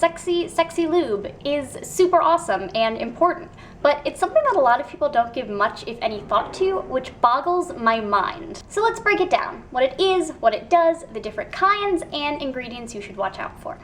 sexy lube is super awesome and important, but it's something that a lot of people don't give much, if any, thought to, which boggles my mind. So let's break it down. What it is, what it does, the different kinds, and ingredients you should watch out for.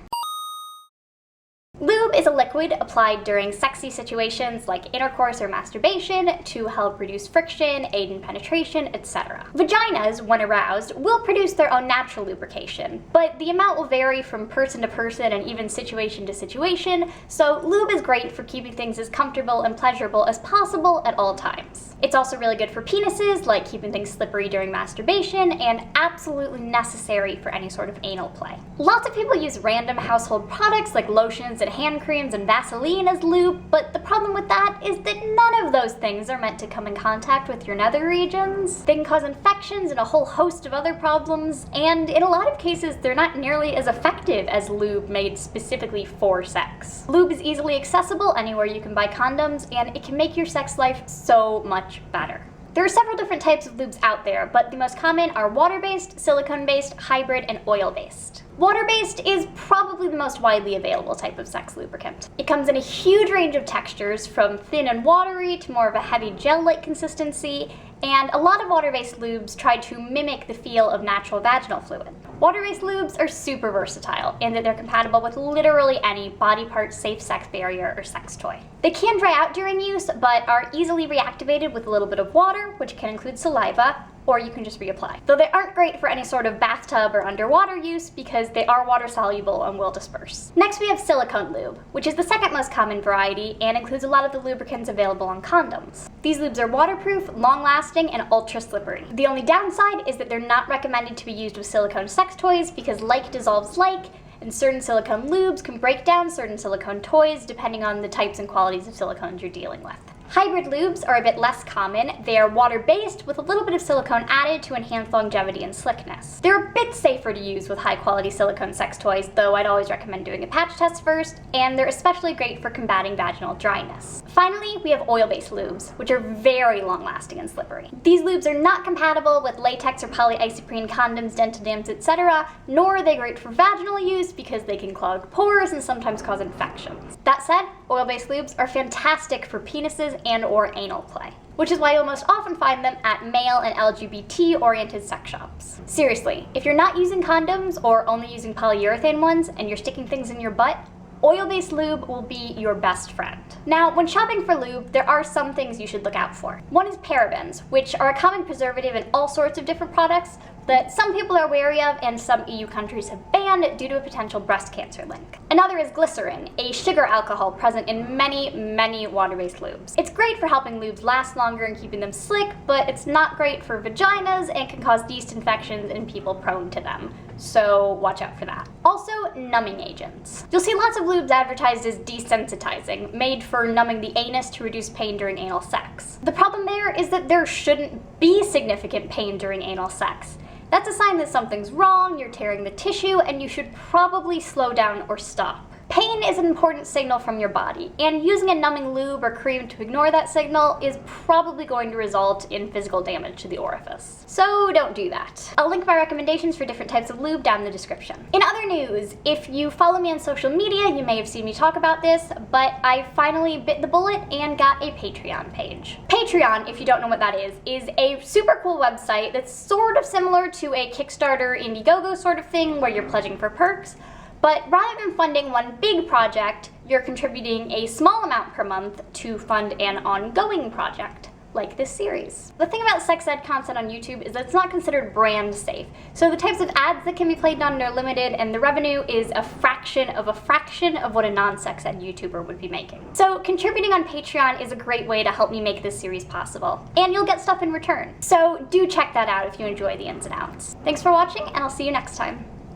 Lube is a liquid applied during sexy situations like intercourse or masturbation to help reduce friction, aid in penetration, etc. Vaginas, when aroused, will produce their own natural lubrication, but the amount will vary from person to person and even situation to situation, so lube is great for keeping things as comfortable and pleasurable as possible at all times. It's also really good for penises, like keeping things slippery during masturbation, and absolutely necessary for any sort of anal play. Lots of people use random household products like lotions and hand creams and Vaseline as lube, but the problem with that is that none of those things are meant to come in contact with your nether regions. They can cause infections and a whole host of other problems, and in a lot of cases they're not nearly as effective as lube made specifically for sex. Lube is easily accessible anywhere you can buy condoms, and it can make your sex life so much better. There are several different types of lubes out there, but the most common are water-based, silicone-based, hybrid, and oil-based. Water-based is probably the most widely available type of sex lubricant. It comes in a huge range of textures, from thin and watery to more of a heavy gel-like consistency, and a lot of water-based lubes try to mimic the feel of natural vaginal fluid. Water-based lubes are super versatile in that they're compatible with literally any body part safe sex barrier or sex toy. They can dry out during use, but are easily reactivated with a little bit of water, which can include saliva, or you can just reapply. Though they aren't great for any sort of bathtub or underwater use because they are water soluble and will disperse. Next we have silicone lube, which is the second most common variety and includes a lot of the lubricants available on condoms. These lubes are waterproof, long-lasting, and ultra slippery. The only downside is that they're not recommended to be used with silicone sex toys because like dissolves like, and certain silicone lubes can break down certain silicone toys depending on the types and qualities of silicones you're dealing with. Hybrid lubes are a bit less common. They are water-based with a little bit of silicone added to enhance longevity and slickness. They're a bit safer to use with high-quality silicone sex toys, though I'd always recommend doing a patch test first, and they're especially great for combating vaginal dryness. Finally, we have oil-based lubes, which are very long-lasting and slippery. These lubes are not compatible with latex or polyisoprene condoms, dental dams, etc., nor are they great for vaginal use because they can clog pores and sometimes cause infections. That said, oil-based lubes are fantastic for penises and/or anal play, which is why you'll most often find them at male and LGBT-oriented sex shops. Seriously, if you're not using condoms or only using polyurethane ones and you're sticking things in your butt, oil-based lube will be your best friend. Now, when shopping for lube, there are some things you should look out for. One is parabens, which are a common preservative in all sorts of different products that some people are wary of and some EU countries have banned due to a potential breast cancer link. Another is glycerin, a sugar alcohol present in many water-based lubes. It's great for helping lubes last longer and keeping them slick, but it's not great for vaginas and can cause yeast infections in people prone to them, so watch out for that. Also, numbing agents. You'll see lots of lubes advertised as desensitizing, made for numbing the anus to reduce pain during anal sex. The problem there is that there shouldn't be significant pain during anal sex. That's a sign that something's wrong, you're tearing the tissue, and you should probably slow down or stop. Pain is an important signal from your body, and using a numbing lube or cream to ignore that signal is probably going to result in physical damage to the orifice. So don't do that. I'll link my recommendations for different types of lube down in the description. In other news, if you follow me on social media, you may have seen me talk about this, but I finally bit the bullet and got a Patreon page. Patreon, if you don't know what that is a super cool website that's sort of similar to a Kickstarter, Indiegogo sort of thing where you're pledging for perks. But rather than funding one big project, you're contributing a small amount per month to fund an ongoing project, like this series. The thing about sex ed content on YouTube is that it's not considered brand safe, so the types of ads that can be played on are limited, and the revenue is a fraction of what a non-sex ed YouTuber would be making. So contributing on Patreon is a great way to help me make this series possible, and you'll get stuff in return. So do check that out if you enjoy the ins and outs. Thanks for watching, and I'll see you next time.